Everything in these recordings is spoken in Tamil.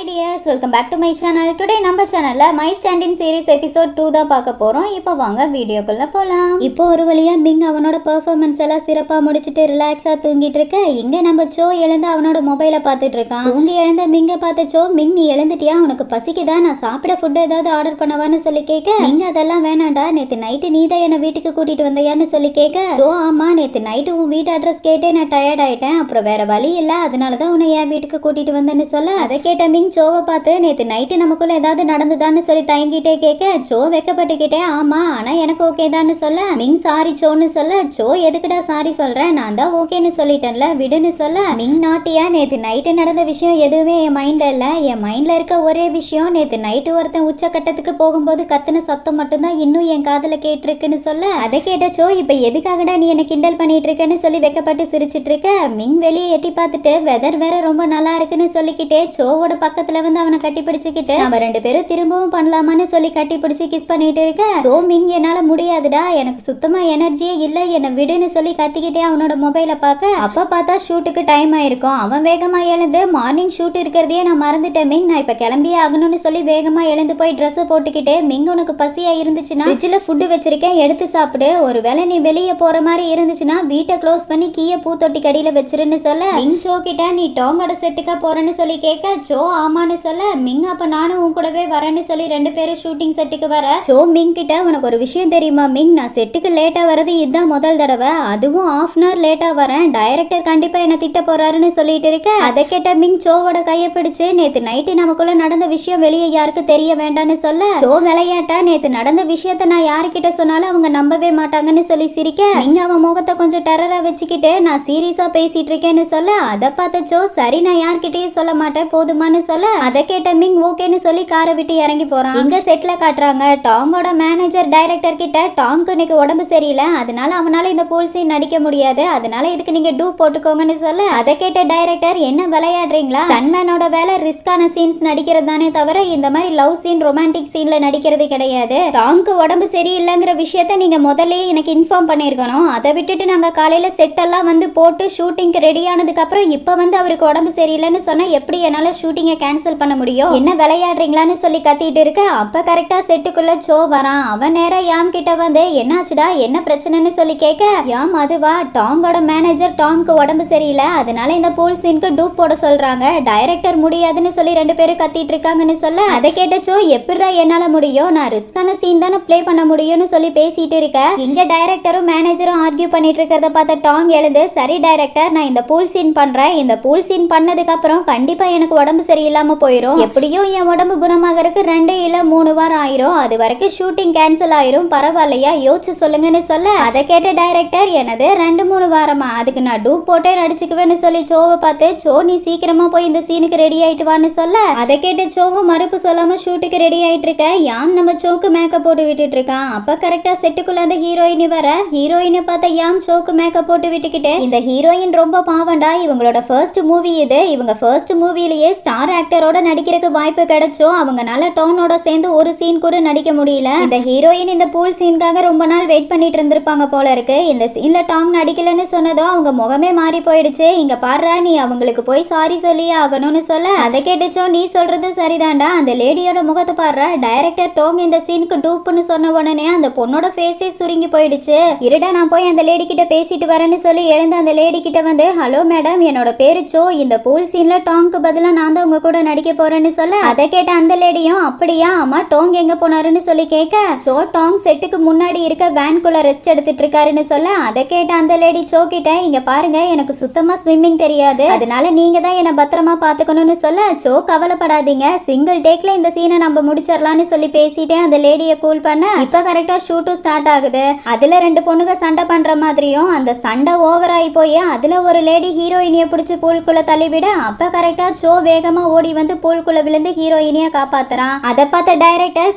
Hi dears, welcome back to my channel. Today நம்ம சேனல்ல My Stand-in series episode 2 தான் பார்க்க போறோம். இப்போ வாங்க வீடியோக்குள்ள போலாம். இப்போ ஒரு வழியா மிங் அவனோட பெர்ஃபார்மன்ஸ் எல்லாம் சிறப்பா முடிச்சிட்டு ரிலாக்ஸா தூங்கிட்டு இருக்க. இங்க நம்ம சோ எழுந்து அவனோட மொபைலை பார்த்துட்டு இருக்கான். தூங்கி எழுந்த மிங்க பார்த்த சோ, மிங் நீ எழுந்துட்டியா? உனக்கு பசிக்குதா? நான் சாப்பிட ஃபுட் ஏதாவது ஆர்டர் பண்ணவான்னு சொல்லி கேட்க, மிங் அதெல்லாம் வேணாண்டா, நேத்து நைட்டு நீ தான் என்ன வீட்டுக்கு கூட்டிட்டு வந்தியான்னு சொல்லி கேட்க, சோ ஆமா நேத்து நைட்டு உன் வீட்டு அட்ரஸ் கேட்டே நான் டயர்ட் ஆயிட்டேன், அப்புறம் வேற வழி இல்ல, அதனாலதான் உன்னை என் வீட்டுக்கு கூட்டிட்டு வந்தேன்னு சொல்ல, அதை கேட்ட மிங் சோவை பார்த்து நேத்து நைட்டு நமக்குள்ள ஏதாவது நடந்துதான்னு சொல்லி தயங்கிட்டே கேட்க, சோ வெக்கப்பட்டுக்கிட்டே ஆமா ஆனா எனக்கு ஓகே தான்னு சொல்ல, மிங் சாரி சோன்னு சொல்ல, சோ எதுக்குடா சாரி சொல்றேன், நான் தான் ஓகேன்னு சொல்லிட்டேன்ல விடுன்னு சொல்ல, மிங் நாட்டியா நேத்து நைட்டு நடந்த விஷயம் எதுவுமே என் மைண்ட்ல இல்ல, என் மைண்ட்ல இருக்க ஒரே விஷயம் நேத்து நைட்டு ஒருத்தன் உச்சக்கட்டத்துக்கு போகும்போது கத்துன சத்தம் மட்டும்தான் இன்னும் என் காதுல கேட்டிருக்குன்னு சொல்ல, அதை கேட்ட சோ இப்ப எதுக்காகடா நீ என்ன கிண்டல் பண்ணிட்டு இருக்கேன்னு சொல்லி வெக்கப்பட்டு சிரிச்சிட்டு இருக்க. மிங் வெளியே எட்டி பார்த்துட்டு வெதர் வேற ரொம்ப நல்லா இருக்குன்னு சொல்லிக்கிட்டே சோவோட பக்கத்துல வந்து அவனை கட்டி பிடிச்சுக்கிட்டு நம்ம ரெண்டு பேரும் திரும்பவும் பண்ணலாமான்னு சொல்லி கட்டி பிடிச்சு கிஸ் பண்ணிட்டு இருக்க. சோ மிங் என்னால முடியாதுடா, எனக்கு சுத்தமா எனர்ஜியே இல்ல, என்ன விடுன்னு சொல்லி கத்திக்கிட்டே அவனோட மொபைலை பார்க்க, அப்ப பார்த்தா ஷூட்டுக்கு டைம் ஆயிருக்கும். அவன் வேகமா எழுந்து மார்னிங் ஷூட் இருக்கிறதையே நான் மறந்துட்டேன் மிங், நான் இப்ப கிளம்பியே ஆகணும்னு சொல்லி வேகமா எழுந்து போய் ட்ரெஸ் போட்டுக்கிட்டு, மிங் உனக்கு பசியா இருந்துச்சுன்னா ஃப்ரிட்ஜ்ல ஃபுட்டு வச்சிருக்கேன் எடுத்து சாப்பிடு, ஒருவேளை நீ வெளியே போற மாதிரி இருந்துச்சுன்னா வீட்டை க்ளோஸ் பண்ணி கீழே பூத்தொட்டி கடியில வச்சிருன்னு சொல்ல, மிங் சோ கிட்ட நீ டோங்கோட செட்டுக்கா போறேன்னு சொல்லி கேட்க, சோ ஆமான்னு சொல்ல, மிங் அப்ப நானும் உன் கூடவே வரேன்னு சொல்லி ரெண்டு பேரும் ஷூட்டிங் செட்டுக்கு வர, சோ மிங் கிட்ட உனக்கு ஒரு விஷயம் தெரியுமா மிங், நான் செட்டுக்கு லேட்டா வரது இதுதான் முதல் தடவை, அதுவும் ½ hour லேட்டா வரேன், டைரக்டர் கண்டிப்பா என்ன திட்ட போறாருன்னு சொல்லிட்டு இருக்க. அதை கேட்ட மிங் சோவோட கையை பிடிச்சு நேத்து நைட்டு நமக்குள்ள நடந்த விஷயம் வெளியே யாருக்கு தெரிய வேண்டாம்னு சொல்ல, சோ விளையாட்டா நேத்து நடந்த விஷயத்த நான் யாருக்கிட்ட சொன்னாலும் அவங்க நம்பவே மாட்டாங்கன்னு சொல்லி சிரிக்க, மிங் அவன் முகத்தை கொஞ்சம் டெரரா வச்சுக்கிட்டு நான் சீரியஸா பேசிட்டு இருக்கேன்னு சொல்ல, அதை பார்த்த சோ சரி நான் யார்கிட்டயும் சொல்ல மாட்டேன் போதுமான்னு சொல்ல, அதை கேட்ட மிங் ஓகேன்னு சொல்லி காரை விட்டு இறங்கி போறான். இங்க செட்ல காட்டுறாங்க டாங்கோட மேனேஜர் டைரக்டர் கிட்ட, டாங்க்கு இன்னைக்கு உடம்பு சரியில்லை, அதனால அவனால இந்த பூல் சீன் நடிக்க முடியாது, அதனால இதுக்கு நீங்க டூ போட்டுக்கோங்கன்னு சொல்ல, அதை கேட்ட டைரக்டர் என்ன விளையாடுறீங்களா, ஸ்டன்மேனோட வேலை ரிஸ்கான சீன்ஸ் நடிக்கிறது தானே தவிர இந்த மாதிரி லவ் சீன் ரொமான்டிக் சீன்ல நடிக்கிறது கிடையாது, டாங்க்கு உடம்பு சரியில்லைங்கிற விஷயத்த நீங்க முதல்ல எனக்கு இன்ஃபார்ம் பண்ணிருக்கணும், அதை விட்டுட்டு நாங்க காலையில செட் எல்லாம் வந்து போட்டு ஷூட்டிங்க்கு ரெடி ஆனதுக்கு அப்புறம் இப்ப வந்து அவருக்கு உடம்பு சரியில்லைன்னு சொன்னா எப்படி என்னால ஷூட்டிங்கை கேன்சல் பண்ண முடியும், என்ன விளையாடுறீங்களான்னு சொல்லி கத்திட்டு இருக்க. அப்ப கரெக்டா செட்டுக்குள்ள சோ வரான். அவன் நேரா யாம் கிட்ட வந்து என்னாச்சுடா என்ன பிரச்சனைன்னு சொல்லி கேட்க, யாம் அதுவா டாங்கோட மேனேஜர் டாங்க்கு உடம்பு சரியில்லை, அதனால இந்த பூல் சீனுக்கு டூப் போட சொல்றாங்க, டைரக்டர் முடியாதுன்னு சொல்லி ரெண்டு பேரும் கத்திட்டு இருக்காங்கன்னு சொல்ல, அதை கேட்ட சோ எப்படிடா என்னால முடியும், நான் ரிஸ்கான சீன் தானே பிளே பண்ண முடியும்னு சொல்லி பேசிட்டு இருக்க. இங்க டைரக்டரும் மேனேஜரும் ஆர்கியூ பண்ணிட்டு இருக்கிறத பார்த்த டாங் எழுந்து, சரி டைரக்டர் நான் இந்த பூல் சீன் பண்றேன், இந்த பூல் சீன் பண்ணதுக்கு அப்புறம் கண்டிப்பா எனக்கு உடம்பு சரியில்லாம போயிடும், எப்படியும் என் உடம்பு குணமாகறதுக்கு 2 இல்ல 3 வாரம் ஆயிரும், அது வரைக்கும் ஷூட்டிங் கேன்சல் ஆயிரும், பரவாயில்லையா யோசிச்சு சொல்லுங்கன்னு சொல்ல, அதை கேட்ட டைரக்டர் எனது 2-3 வாரமா, அதுக்கு நான் டூப் போட்டே நடிச்சுக்குவேன்னு சொல்லி சோவை பார்த்து, சோ நீ சீக்கிரமா போய் இந்த சீனுக்கு ரெடி ஆயிட்டு வான்னு சொல்ல, அதை கேட்ட சோவும் மறுப்பு சொல்லாம ஷூட்டுக்கு ரெடி ஆயிட்டு இருக்க. யாம் நம்ம சோக்கு மேக்கப் போட்டு விட்டுட்டு இருக்கான். அப்ப கரெக்டா செட்டுக்குள்ள அந்த ஹீரோயினி வர, ஹீரோயினை பார்த்த யாம் சோக்கு மேக்கப் போட்டு விட்டுக்கிட்டு, இந்த ஹீரோயின் ரொம்ப பாவண்டா, இவங்களோட ஃபர்ஸ்ட் மூவி இது, இவங்க ஃபர்ஸ்ட் மூவிலேயே ஸ்டார் ஆக்டரோட நடிக்கிறதுக்கு வாய்ப்பு கிடைச்சோம், அவங்கனால டோனோட சேர்ந்து ஒரு சீன் கூட நடிக்க முடியல, இந்த ஹீரோயின் இந்த பூல் சீனுக்காக ரொம்ப நாள் வெயிட் பண்ணிட்டு இருந்திருப்பாங்க போல இருக்கு, இந்த சீன்ல டாங் நடிக்கலன்னு சொன்னதும் அவங்க முகமே மாறி போயிடுச்சு, இங்க பாடுறா நீ அவங்களுக்கு போய் சாரி சொல்லியே ஆகணும்னு சொல்ல, அதை கேட்டுச்சோ நீ சொல்றது சரிதான்டா, அந்த லேடியோட முகத்தை பாடுறா, டைரக்டர் டோங் இந்த சீனுக்கு டூப்னு சொன்ன உடனே அந்த பொண்ணோட ஃபேஸே சுருங்கி போயிடுச்சு, இருடா நான் போய் அந்த லேடி கிட்ட பேசிட்டு வரேன்னு சொல்லி எழுந்து அந்த லேடி கிட்ட வந்து, ஹலோ மேடம் என்னோட பேரு சோ, இந்த பூல் சீன்ல டாங்க்கு பதிலா நான் தான் உங்க கூட நடிக்க போறேன்னு சொல்ல, அதை கேட்ட அந்த லேடியும் அப்படியா அம்மா டோங் எங்க போனாருன்னு சொல்லி கேட்க, சோ டாங் செட்டுக்கு முன்னாடி இருக்க வேன்குள்ள ரெஸ்ட் எடுத்துட்டு இருக்காருன்னு சொல்ல, அதை கேட்ட அந்த லேடி சோ கிட்ட இங்க பாருங்க எனக்கு சுத்தமா ஸ்விம்மிங் தெரியாது, அதனால நீங்க தான் என்ன பத்திரமா பாத்துக்கணும்னு சொல்ல, சோ கவலைப்படாதீங்க சிங்கிள் டேக்ல இந்த சீனை நம்ம முடிச்சிடலாம்னு சொல்லி பேசிட்டே அந்த லேடியை கூல் பண்ண, இப்ப கரெக்டா ஷூட்டும் ஸ்டார்ட் ஆகுது, அதுல 2 பொண்ணுங்க சண்டை பண்ற மாதிரியும் அந்த சண்டை ஓவர் ஆகி போய் அதுல ஒரு லேடி ஹீரோயினியை பிடிச்சி பூல்குள்ள தள்ளிவிட, அப்ப கரெக்டா சோ வேகமா ஓடி வந்து பூல்குள்ள விழுந்து ஹீரோயினியா காப்பாத்துறான். அதை பார்த்த டைரக்டர்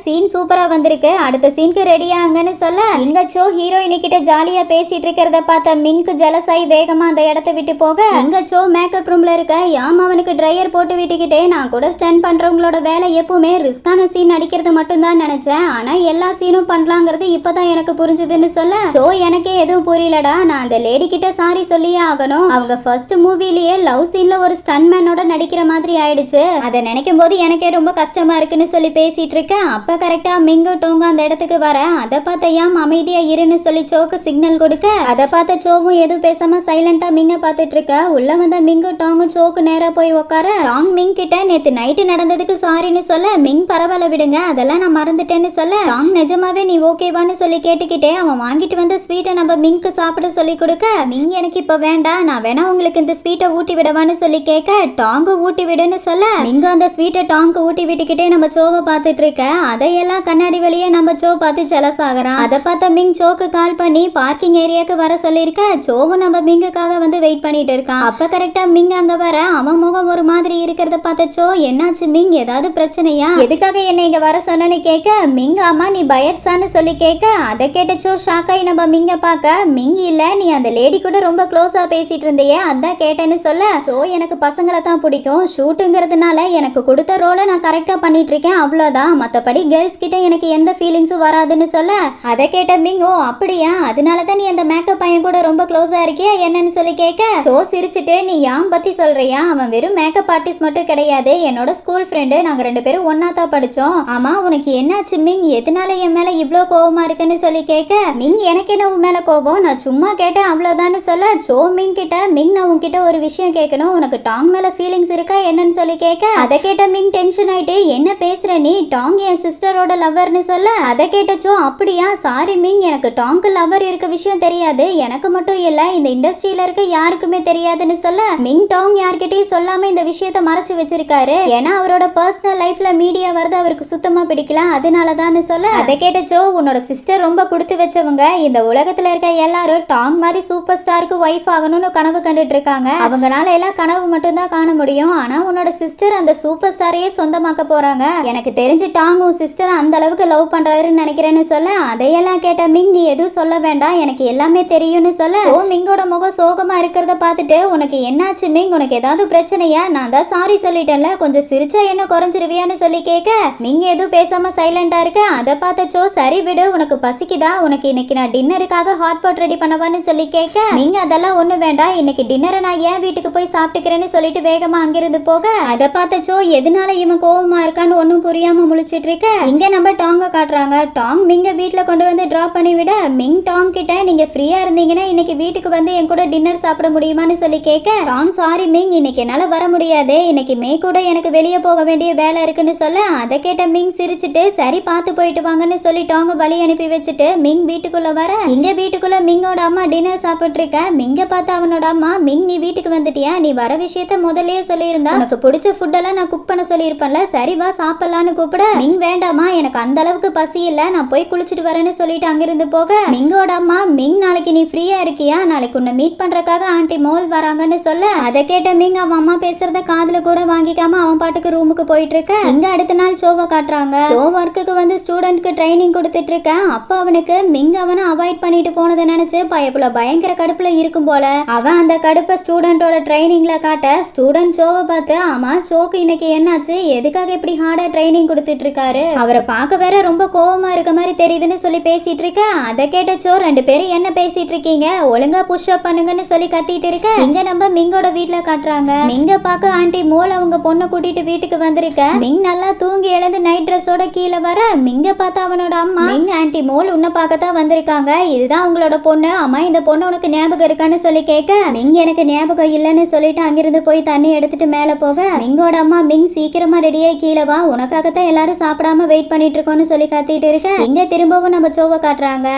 சீன் சூப்பரா வந்திருக்கு, அடுத்த சீனுக்கு ரெடியாங்கன்னு சொல்ல, இங்க சோ ஹீரோயினி கிட்ட ஜாலியா பேசிட்டு இருக்கிறத பார்த்த மிங்க்கு ஜலசாய் வேகமா அந்த இடத்தை விட்டு போக, இங்க சோ மேக்கப் ரூம்ல இருக்க யாம் அவனுக்கு ட்ரையர் போட்டு விட்டுக்கிட்டே, நான் கூட ஸ்டன் பண்றவங்களோட வேலை எப்பவுமே ரிஸ்கான சீன் நடிக்கிறது மட்டும் தான் நினைச்சேன், ஆனா எல்லா சீனும் பண்ணலாங்கிறது இப்பதான் எனக்கு புரிஞ்சுதுன்னு சொல்ல, சோ எனக்கே எதுவும் புரியலடா, நான் அந்த லேடி கிட்ட சாரி சொல்லியே ஆகணும், அவங்க ஃபர்ஸ்ட் மூவிலேயே லவ் சீன்ல ஒரு ஸ்டன் மேனோட நடிக்கிற மாதிரி ஆயிடுச்சு, நடந்துச்சு, அதை நினைக்கும் போது எனக்கே ரொம்ப கஷ்டமா இருக்குன்னு சொல்லி பேசிட்டு இருக்கேன். அப்ப கரெக்டா மிங்கு டோங்கு அந்த இடத்துக்கு வர அதை பார்த்த யாம் அமைதியா இருன்னு சொல்லி சோக்கு சிக்னல் கொடுக்க அதை பார்த்த சோவும் எதுவும் பேசாம சைலண்டா மிங்க பார்த்துட்டு இருக்க. உள்ள வந்த மிங்கு டாங்கு சோக்கு நேரா போய் உட்கார டாங் மிங் கிட்ட நேத்து நைட்டு நடந்ததுக்கு சாரின்னு சொல்ல மிங் பரவாயில்ல விடுங்க அதெல்லாம் நான் மறந்துட்டேன்னு சொல்ல டாங் நிஜமாவே நீ ஓகேவான்னு சொல்லி கேட்டுக்கிட்டே அவன் வாங்கிட்டு வந்த ஸ்வீட்டை நம்ம மிங்க்கு சாப்பிட சொல்லி கொடுக்க மிங் எனக்கு இப்ப வேண்டாம் நான் வேணா உங்களுக்கு இந்த ஸ்வீட்டை ஊட்டி விடவான்னு சொல்லி கேட்க டாங்கு ஊட்டி விடுன்னு சொல்ல மிங்க அந்த ஸ்வீட்டை டாங்கு ஊட்டி விட்டுக்கிட்டே நம்ம சோவை பார்த்துட்டு இருக்க. அதையெல்லாம் கண்ணாடி வழியே நம்ம சோ பார்த்து ஜெலஸ் ஆகுறான். அதை பார்த்த மிங் சோக்கு கால் பண்ணி பார்க்கிங் ஏரியாக்கு வர சொல்லியிருக்க. சோவும் நம்ம மிங்குக்காக வந்து வெயிட் பண்ணிட்டு இருக்கான். அப்ப கரெக்டா மிங் அங்க வர அவன் முகம் ஒரு மாதிரி இருக்கிறத பார்த்த சோ என்னாச்சு மிங் ஏதாவது பிரச்சனையா எதுக்காக என்ன இங்க வர சொன்னு கேட்க மிங் ஆமா நீ பயட்ஸான்னு சொல்லி கேட்க அதை கேட்ட சோ ஷாக்காய் நம்ம மிங்க பார்க்க மிங் இல்ல நீ அந்த லேடி கூட ரொம்ப க்ளோஸா பேசிட்டு இருந்தியே அதான் கேட்டேன்னு சொல்ல சோ எனக்கு பசங்களை தான் பிடிக்கும் ஷூட்டுங்கிறதுனால எனக்கு கொடுத்த ரோலை நான் கரெக்டா பண்ணிட்டு இருக்கேன் அவ்வளவுதான் மத்தபடி கேர்ள்ஸ் கிட்ட எனக்கு எந்த ஃபீலிங்ஸும் வராதுன்னு சொல்ல அதை கேட்ட மிங் ஓ அப்படியா அதனாலதான் நீ அந்த மேக்கப் பையன் கூட ரொம்ப க்ளோஸா இருக்கியா என்னன்னு சொல்லி கேட்க சோ சிரிச்சுட்டு நீ யாம் பத்தி சொல்றியா அவன் வெறும் மேக்கப் ஆர்டிஸ்ட் மட்டும் கிடையாது என்னோட ஸ்கூல் ஃப்ரெண்டு நாங்க 2 பேரும் ஒன்னா தான் படிச்சோம். ஆமா உனக்கு என்னாச்சு மிங் எதனால என் மேல இவ்ளோ கோவமா இருக்குன்னு சொல்லி கேட்க மிங் எனக்கு என்ன உன் மேல கோபம் நான் சும்மா கேட்டேன் அவ்வளவுதான்னு சொல்ல சோ மிங் கிட்ட மிங் நான் உன்கிட்ட ஒரு விஷயம் கேட்கணும் உனக்கு டாங் மேல ஃபீலிங்ஸ் இருக்கா என்னன்னு சொல்லி கேட்க அதை கேட்ட மிங் டென்ஷன் ஆயிட்டு என்ன பேசுற நீ டாங் என் சிஸ்டரோட லவ்வர்னு சொல்ல அதை கேட்ட சோ அப்படியா சாரி மிங் எனக்கு டாங்க்கு லவ்வர் இருக்க விஷயம் தெரியாது எனக்கு மட்டும் இல்ல இந்த இண்டஸ்ட்ரியில இருக்க யாருக்குமே தெரியாதுன்னு சொல்ல மிங் டாங் யார்கிட்டயும் சொல்லாம இந்த விஷயத்த மறைச்சு வச்சிருக்காரு ஏன்னா அவரோட பர்சனல் லைஃப்ல மீடியா வருது அவருக்கு சுத்தமா பிடிக்கல அதனாலதான் சொல்ல அதை கேட்ட சோ உன்னோட சிஸ்டர் ரொம்ப கொடுத்து வச்சவங்க இந்த உலகத்துல இருக்க எல்லாரும் டாங் மாதிரி சூப்பர் ஸ்டாருக்கு ஒய்ஃப் ஆகணும்னு கனவு கண்டுட்டு இருக்காங்க அவங்களால எல்லாம் கனவு மட்டும் தான் காண முடியும் ஆனா உன்னோட சிஸ்டர் அந்த சூப்பர் ஸ்டாரையே சொந்தமாக்க போறாங்க எனக்கு தெரிஞ்சு டாங் உன் சிஸ்டர் அந்த அளவுக்கு லவ் பண்றாருன்னு நினைக்கிறேன்னு சொல்ல அதையெல்லாம் கேட்ட மிங் நீ எதுவும் சொல்ல வேண்டாம் எனக்கு எல்லாமே தெரியும்னு சொல்ல ஓ மிங்கோட முகம் சோகமா இருக்கிறத பார்த்துட்டு உனக்கு என்னாச்சு மிங் உனக்கு ஏதாவது பிரச்சனையா நான் தான் சாரி சொல்லிட்டேன்ல கொஞ்சம் சிரிச்சா என்ன குறைஞ்சிருவியான்னு சொல்லி கேட்க மிங் எதுவும் பேசாம சைலண்டா இருக்க அதை பார்த்த சோ சரி விடு உனக்கு பசிக்குதா உனக்கு இன்னைக்கு நான் டின்னருக்காக ஹாட் பாட் ரெடி பண்ணவான்னு சொல்லி கேட்க மிங் அதெல்லாம் ஒண்ணு வேண்டாம் இன்னைக்கு டின்னரை நான் ஏன் வீட்டுக்கு போய் சாப்பிட்டுக்கிறேன்னு சொல்லிட்டு வேகமா அங்கிருந்து போக அதை பார்த்த சோ எதனால இவன் கோவமா இருக்கான்னு ஒன்னும் புரியாம முழிச்சிட்டு இருக்க இங்க நம்ம டாங்க காட்டுறாங்க டாங் மிங்க வீட்டுல கொண்டு வந்து டிராப் பண்ணி விட மிங் டாங் கிட்ட நீங்க ஃப்ரீயா இருந்தீங்கன்னா இன்னைக்கு வீட்டுக்கு வந்து என் கூட டின்னர் சாப்பிட முடியுமான்னு சொல்லி கேட்க டாங் சாரி மிங் இன்னைக்கு என்னால வர முடியாது இன்னைக்கு மே கூட எனக்கு வெளியே போக வேண்டிய வேலை இருக்குன்னு சொல்ல அதை கேட்ட மிங் சிரிச்சுட்டு சரி பார்த்து போயிட்டு வாங்கன்னு சொல்லி டாங்க வழி அனுப்பி வச்சுட்டு மிங் வீட்டுக்குள்ள வர இங்க வீட்டுக்குள்ள மிங்கோட அம்மா டின்னர் சாப்பிட்டு இருக்க மிங்க பார்த்து அவனோட அம்மா மிங் நீ வீட்டுக்கு வந்துட்டியா நீ வர விஷயத்த முதல்லயே சொல்லியிருந்தா உனக்கு பிடிச்ச ஃபுட் எல்லாம் நான் குக் பண்ண சொல்லியிருப்பேன்ல சரி வா சாப்பிடலான்னு கூப்பிட மிங் வேண்டாமா எனக்கு அந்த அளவுக்கு பசி இல்ல நான் போய் குளிச்சுட்டு வரேன்னு சொல்லிட்டு அங்கிருந்து போக மிங்கோட அம்மா மிங் நாளைக்கு நீ ஃப்ரீயா இருக்கியா நாளைக்கு உன்னை மீட் பண்றதுக்காக ஆண்டி மோல் வராங்கன்னு சொல்ல அதை கேட்ட மிங் அவன் அம்மா பேசுறத காதுல கூட வாங்கிக்காம அவன் பாட்டுக்கு ரூமுக்கு போயிட்டு இருக்க இங்க அடுத்த நாள் ஷோவை காட்டுறாங்க ஷோ ஒர்க்குக்கு வந்து ஸ்டூடெண்ட்க்கு ட்ரைனிங் கொடுத்துட்டு இருக்க அப்ப அவனுக்கு மிங் அவனை அவாய்ட் பண்ணிட்டு போனதை நினைச்சு பயப்புல பயங்கர கடுப்புல இருக்கும் போல அவன் அந்த கடுப்பை ஸ்டூடெண்டோட ட்ரைனிங்ல காட்ட ஸ்டூடெண்ட் ஷோவை பார்த்து ஆமா ஷோக்கு இன்னைக்கு என்னாச்சு எதுக்காக இப்படி ஹார்டா ட்ரைனிங் கொடுத்துட்டு இருக்காரு அவரை பார்க்க வேற ரொம்ப கோவமா இருக்க மாதிரி தெரியுதுன்னு சொல்லி பேசிட்டு இருக்க அதை கேட்ட சோ 2 பேரும் என்ன பேசிட்டு இருக்கீங்க ஒழுங்கா புஷ் அப் பண்ணுங்கன்னு சொல்லி கத்திட்டு இருக்க இங்க நம்ம மிங்கோட வீட்டுல காட்டுறாங்க மிங்க பார்க்க ஆண்டி மோல் அவங்க பொண்ணை கூட்டிட்டு வீட்டுக்கு வந்திருக்க மிங் நல்லா தூங்கி எழுந்து நைட் ட்ரெஸ்ஸோட கீழே வர மிங்க பார்த்து அவனோட அம்மா மிங் ஆண்டி மோல் உன்னை பார்க்கத்தான் வந்திருக்காங்க இதுதான் அவங்களோட பொண்ணு அம்மா இந்த பொண்ணு உனக்கு ஞாபகம் இருக்கான்னு சொல்லி கேட்க மிங் எனக்கு ஞாபகம் இல்லைன்னு சொல்லிட்டு அங்கிருந்து போய் தண்ணி எடுத்துட்டு மேல போக மிங்கோட அம்மா மிங் சீக்கிரமா ரெடியாகி கீழே வா உனக்காகத்தான் எல்லாரும் சாப்பிடாம வெயிட் பண்ணிட்டு இருக்கோம்னு சொல்லி கத்திட்டு இருக்க இங்க திரும்பவும் நம்ம ஷோவை காட்டுறாங்க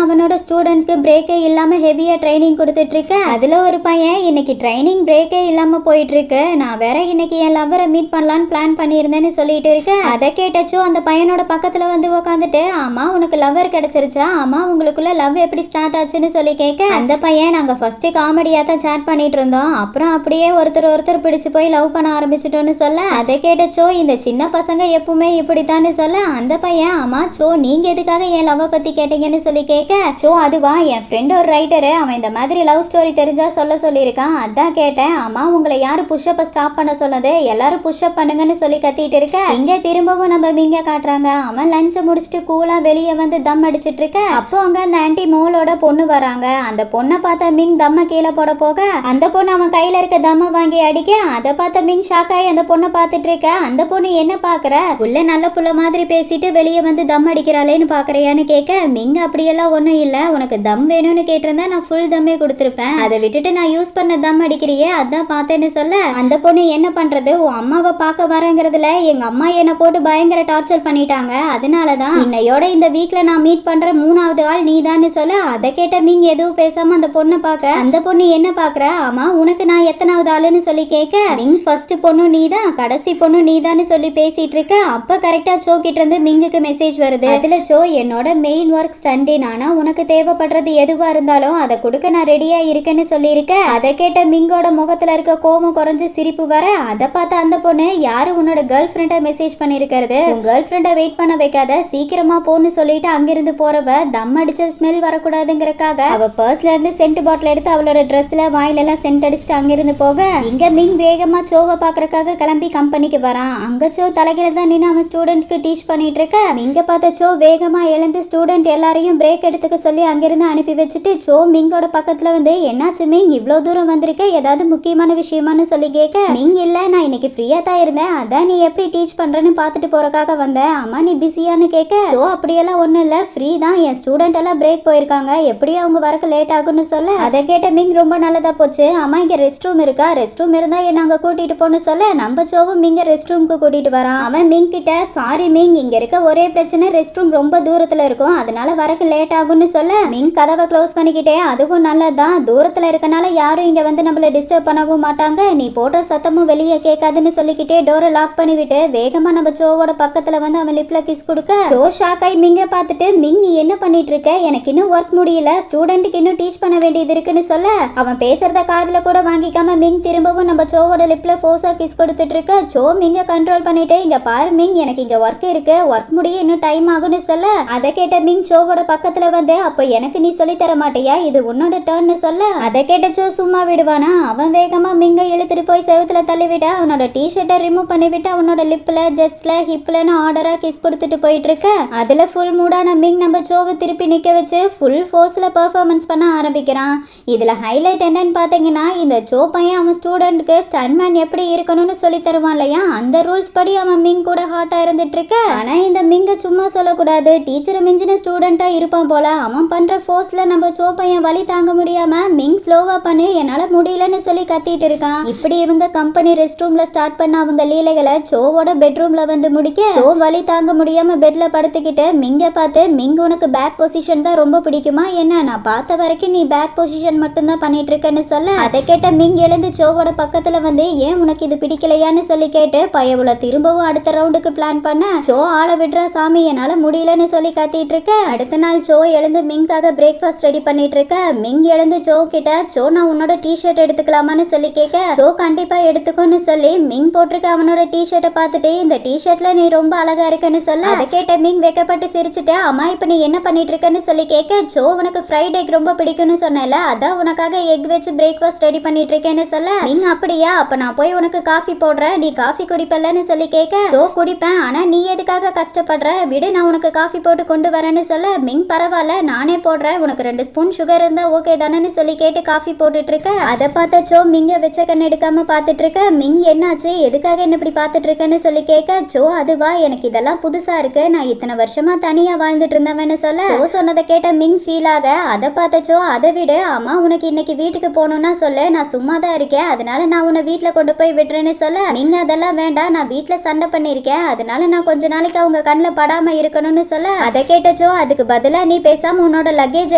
அவனோட ஸ்டூடெண்ட்க்கு பிரேக்கே இல்லாம ஹெவியா ட்ரைனிங் கொடுத்துட்டு இருக்க அதுல ஒரு பையன் இன்னைக்கு ட்ரைனிங் பிரேக்கே இல்லாம போயிட்டு இருக்கு நான் வேற இன்னைக்கு என் லவ்வரை மீட் பண்ணலான்னு பிளான் பண்ணியிருந்தேன்னு சொல்லிட்டு இருக்க அதை கேட்டச்சோ அந்த பையனோட பக்கத்துல வந்து உட்காந்துட்டு ஆமா உனக்கு லவ்வர் கிடைச்சிருச்சா ஆமா உங்களுக்குள்ள லவ் எப்படி ஸ்டார்ட் ஆச்சுன்னு சொல்லி கேட்க அந்த பையன் நாங்க ஃபர்ஸ்ட் காமெடியா தான் சாட் பண்ணிட்டு இருந்தோம் அப்புறம் அப்படியே ஒருத்தர் பிடிச்சு போய் லவ் பண்ண ஆரம்பிச்சிட்டோன்னு சொல்ல அதை கேட்டச்சோ இந்த சின்ன பசங்க எப்பவுமே இப்படித்தான்னு சொல்ல அந்த பையன் ஆமா சோ நீங்க எதுக்காக என் லவ் பத்தி கேட்டீங்கன்னு சொல்லி கேட்க சோ அதுவா என் ஃப்ரெண்ட் ஒரு ரைட்டரு அவன் இந்த மாதிரி லவ் ஸ்டோரி தெரிஞ்சா சொல்ல சொல்லியிருக்கான் அதான் கேட்டேன் ஆமா உங்களை யாரு புஷ்அப்பை ஸ்டாப் பண்ண சொன்னது எல்லாரும் புஷ்அப் பண்ணுங்கன்னு சொல்லி கத்திட்டு இருக்க இங்க திரும்பவும் நம்ம மிங்க காட்டுறாங்க அவன் லஞ்ச முடிச்சுட்டு கூலா வெளியே வந்து தம் அடிச்சிட்டு இருக்க அப்போ அங்க அந்த ஆன்டி மோலோட பொண்ணு வராங்க அந்த பொண்ணை பார்த்த மிங் தம்ம கீழே போட போக அந்த பொண்ணு அவன் கையில இருக்க தம்ம வாங்கி அடிக்க அதை பார்த்த மிங் ஷாக் ஷாக்காய் அந்த பொண்ணை பார்த்துட்டு இருக்க. அந்த பொண்ணு என்ன பாக்குற, உள்ள நல்ல புள்ள மாதிரி பேசிட்டு வெளியே வந்து தம் அடிக்கிறாளேன்னு பாக்குறியான்னு கேட்க, மிங்க அப்படியெல்லாம் ஒண்ணும் இல்ல, உனக்கு தம் வேணும்னு கேட்டிருந்தா நான் ஃபுல் தம்மே கொடுத்துருப்பேன், அதை விட்டுட்டு நான் யூஸ் பண்ண தம் அடிக்கிறியே அதான் பார்த்தேன்னு சொல்ல, அந்த பொண்ணு என்ன பண்றது, உன் அம்மாவை பார்க்க வரங்கிறதுல எங்க அம்மா என்ன போட்டு பயங்கர டார்ச்சர் பண்ணிட்டாங்க, அதனாலதான் இன்னையோட இந்த வீக்ல நான் மீட் பண்ற 3வது ஆள் நீதான்னு சொல்ல, அதை கேட்ட மிங் எதுவும் பேசாம அந்த பொண்ணை பார்க்க, அந்த பொண்ணு என்ன பாக்குற, ஆமா உனக்கு நான் எத்தனாவது ஆளுன்னு சொல்லி கேட்க, மிங் ஃபர்ஸ்ட் பொண்ணு நீதான் கடைசி பொண்ணு நீதான்னு சொல்லி பேசிட்டு இருக்க. அப்ப கரெக்டா சோ கிட்ட இருந்து மிங்குக்கு மெசேஜ் வருது. அதுல சோ, என்னோட மெயின் ஒர்க் ஸ்டண்டின், ஆனா உனக்கு தேவைப்படுறது எதுவா இருந்தாலும் அதை கொடுக்க நான் ரெடியா இருக்கேன்னு சொல்லியிருக்க. அதை கேட்ட மிங்கோட முகத்துல இருக்க கோபம் குறைஞ்சு சிரிப்பு வர, அதை பார்த்த அந்த பொண்ணு, யாரு உன்னோட கேர்ள் ஃப்ரெண்டை மெசேஜ் பண்ணிருக்கிறது, உன் கேர்ள் ஃப்ரெண்டை வெயிட் பண்ண வைக்காத, சீக்கிரமா போன்னு சொல்லிட்டு அங்கிருந்து போறவ தம் அடிச்ச ஸ்மெல் வரக்கூடாதுங்கிறக்காக அவ பர்ஸ்ல இருந்து சென்ட் பாட்டில் எடுத்து அவளோட ட்ரெஸ்ல வாயில எல்லாம் சென்ட் அடிச்சுட்டு அங்கிருந்து போக, இங்க மிங் வேகமா சோவை பாக்குறதுக்காக கிளம்பி கம்பெனிக்கு வரான். அங்க சோ தலைகில தான் நின்று அவன் ஸ்டூடெண்ட்க்கு டீச் பண்ணிட்டு இருக்க. மிங்க பார்த்த சோ வேகமா எழுந்து ஸ்டூடெண்ட் எல்லாரையும் பிரேக் எடுத்துக்க சொல்லி அங்கிருந்து அனுப்பி வச்சுட்டு சோ மிங்கோட பக்கத்துல வந்து, என்னாச்சு மிங் இவ்வளவு தூரம் வந்திருக்க, ஏதாவது முக்கியமான விஷயமானு சொல்லி கேட்க, மிங் இல்ல நான் இன்னைக்கு ஃப்ரீயா தான் இருந்தேன், அதான் நீ எப்படி டீச் பண்றேன்னு பார்த்துட்டு போறதுக்காக வந்தேன், அம்மா நீ பிஸியான்னு கேட்க, சோ அப்படியெல்லாம் ஒண்ணும் இல்ல, ஃப்ரீ தான், என் ஸ்டூடெண்ட் எல்லாம் பிரேக் போயிருக்காங்க, எப்படியும் அவங்க வரக்கு லேட் ஆகும்னு சொல்ல, அதை கேட்ட மிங் ரொம்ப நல்லதா போச்சு, அம்மா இங்க ரெஸ்ட் ரூம் இருக்கா, ரெஸ்ட் ரூம் இருந்தா என்ன அங்க கூட்டிட்டு போன்னு சொல்ல, நம்ம சோவும் மிங்க ரெஸ்ட் ரூமுக்கு கூட்டிட்டு வரான். அவன் மிங் கிட்ட, சாரி மிங் இங்க இருக்க ஒரே பிரச்சனை ரெஸ்ட் ரூம் ரொம்ப தூரத்துல இருக்கும், அதனால வரக்கு லேட் ஆகும்னு சொல்ல, மிங் கதவை க்ளோஸ் பண்ணிக்கிட்டே, அதுவும் நல்லதான், தூரத்துல இருக்கனால யாரும் இங்க வந்து நம்மள டிஸ்டர்ப் பண்ணவும் மாட்டாங்க, நீ போடுற சத்தமும் வெளியே கேட்காதுன்னு சொல்லிக்கிட்டே டோரை லாக் பண்ணிவிட்டு வேகமா நம்ம சோவோட பக்கத்துல வந்து அவன் லிப்ல கிஸ் கொடுக்க, சோ ஷாக்காய் மிங்க பார்த்துட்டு, மிங் நீ என்ன பண்ணிட்டு இருக்க, எனக்கு இன்னும் ஒர்க் முடியல, ஸ்டூடெண்ட்டுக்கு இன்னும் டீச் பண்ண வேண்டியது இருக்குன்னு சொல்ல, அவன் பேசுறத காதுல கூட வாங்கிக்காம மிங் திரும்பவும் நம்ம சோவோட லிப்ல ஃபோர்ஸா கிஸ் கொடுத்துட்டு இருக்க. சோ மிங்க கண்ட்ரோல் பண்ணிட்டு, இங்க பாரு மிங் எனக்கு இங்க ஒர்க் இருக்கு, ஒர்க் முடிய இன்னும் டைம் ஆகும்னு சொல்ல, அதை கேட்ட மிங் சோவோட பக்கத்துல வந்து, அப்ப எனக்கு நீ சொல்லி தர மாட்டியா, இது உன்னோட டர்ன்னு சொல்ல, அதை கேட்ட சோ சும்மா விடுவானா, அவன் வேகமா மிங்க இழுத்துட்டு போய் செவுத்துல தள்ளிவிட அவனோட டிஷர்ட்டை ரிமூவ் பண்ணிவிட்டு அவனோட லிப்ல ஜஸ்ட்ல ஹிப்லன்னு ஆர்டரா கிஸ் கொடுத்துட்டு போயிட்டு இருக்க. அதுல ஃபுல் மூடான மிங் நம்ம சோவை திருப்பி நிக்க வச்சு ஃபுல் ஃபோர்ஸ்ல பெர்ஃபார்மன்ஸ் பண்ண ஆரம்பிக்கிறான். இதுல ஹைலைட் என்னன்னு பாத்தீங்கன்னா, இந்த சோ பையன் அவன் ஸ்டூடெண்ட்க்கு ஸ்டன்மேன் எப்படி இருக்கணும்னு சொல்லி தருவான் இல்லையா, அந்த ரூல்ஸ் படி அவன் மிங் கூட ஹாட்டா இருந்துட்டு இருக்க. ஆனா இந்த மிங்க சும்மா சொல்லக்கூடாது, டீச்சரை மிஞ்சின ஸ்டூடெண்டா இருப்பான் போல, அவன் பண்ற ஃபோர்ஸ்ல நம்ம சோ பையன் வலி தாங்க முடியாம மிங் ஸ்லோவா பண்ணி என்னால முடியலன்னு சொல்லி கத்திட்டு இருக்கான். இப்படி இவங்க கம்பெனி ரெஸ்ட் ரூம்ல ஸ்டார்ட் பண்ண அவங்க லீலைகளை சோவோட பெட்ரூம்ல வந்து முடிக்க, சோ வலி தாங்க முடியாம பெட்ல படுத்துக்கிட்டு மிங்க பார்த்து, மிங் உனக்கு பேக் பொசிஷன் தான் ரொம்ப பிடிக்குமா என்ன, நான் பார்த்த வரைக்கும் நீ பேக் பொசிஷன் மட்டும் தான் பண்ணிட்டு இருக்கேன்னு சொல்ல, அதை கேட்ட மிங் எழுந்து சோவோட பக்கத்துல வந்து, ஏன் உனக்கு இது பிடிக்கலையான்னு சொல்லி கேட்டு பயவுல திரும்பவும் அடுத்த ரவுண்டுக்கு பிளான் பண்ண, சோ ஆளை விடுறா சாமி என்னால முடியலன்னு சொல்லி கத்திட்டு இருக்க. அடுத்த நாள் சோ எழுந்து மிங்காக பிரேக்ஃபாஸ்ட் ரெடி பண்ணிட்டு இருக்க. மிங் எழுந்து சோ கிட்ட, சோ நான் உன்னோட டிஷர்ட் எடுத்துக்கலாமான்னு சொல்லி கேட்க, சோ கண்டிப்பா எடுத்துக்கோன்னு சொல்லி மிங் போட்டிருக்க அவனோட டிஷர்ட்டை பார்த்துட்டு, இந்த டிஷர்ட்ல நீ ரொம்ப அழகா இருக்குன்னு சொல்ல, அதை கேட்ட மிங் வெக்கப்பட்டு சிரிச்சுட்டு, அம்மா இப்ப நீ என்ன பண்ணிட்டு இருக்கன்னு சொல்லி கேட்க, சோ உனக்கு ஃப்ரைட் எக் ரொம்ப பிடிக்கும்னு சொன்னல, அதான் உனக்காக எக் வச்சு பிரேக்ஃபாஸ்ட் ரெடி பண்ணிட்டு இருக்கேன்னு சொல்ல, மிங் அப்படியா, அப்ப நான் போய் உனக்கு காஃபி போடுறேன், நீ காஃபி குடிப்பல்லன்னு சொல்லி கேட்க, சோ குடிப்பேன், ஆனா நீ எதுக்காக கஷ்டப்படுற, விடு நான் உனக்கு காஃபி போட்டு கொண்டு வரேன்னு சொல்ல, மிங் பரவாயில்ல நானே போடுறேன், உனக்கு 2 ஸ்பூன் சுகர் இருந்தா ஓகே தானேன்னு சொல்லி கேட்டு காஃபி போட்டுட்டு இருக்க. அதை பார்த்த சோ மிங்க வச்ச கண்ணு எடுக்காம பார்த்துட்டு இருக்க. மிங் என்னாச்சு, எதுக்காக என்ன இப்படி பார்த்துட்டு இருக்கேன்னு சொல்லி கேட்க, சோ அதுவா எனக்கு இதெல்லாம் புதுசா இருக்கு, நான் இத்தனை வருஷமா தனியா வாழ்ந்துட்டு இருந்தவன்னு சொல்ல, சோ சொன்னதை கேட்ட மிங் ஃபீல் ஆக, அதை பார்த்த சோ, அதை விடு அம்மா உனக்கு இன்னைக்கு வீட்டுக்கு போகணும்னா சொல்லு, நான் சும்மா தான் இருக்கேன், அதனால நான் உன்னை வீட்டுல கொண்டு போய் விடுறேன்னு சொல்ல, மிங் அதெல்லாம் வேண்டாம், நான் வீட்டுல சண்டை பண்ணிருக்கேன், அதனால நான் கொஞ்ச நாளைக்கு அவங்க கண்ணில் படாம இருக்கணும்னு சொல்ல, அதை கேட்ட சோ, அதுக்கு பதிலா நீ பேசாம உன்னோட லக்கேஜ்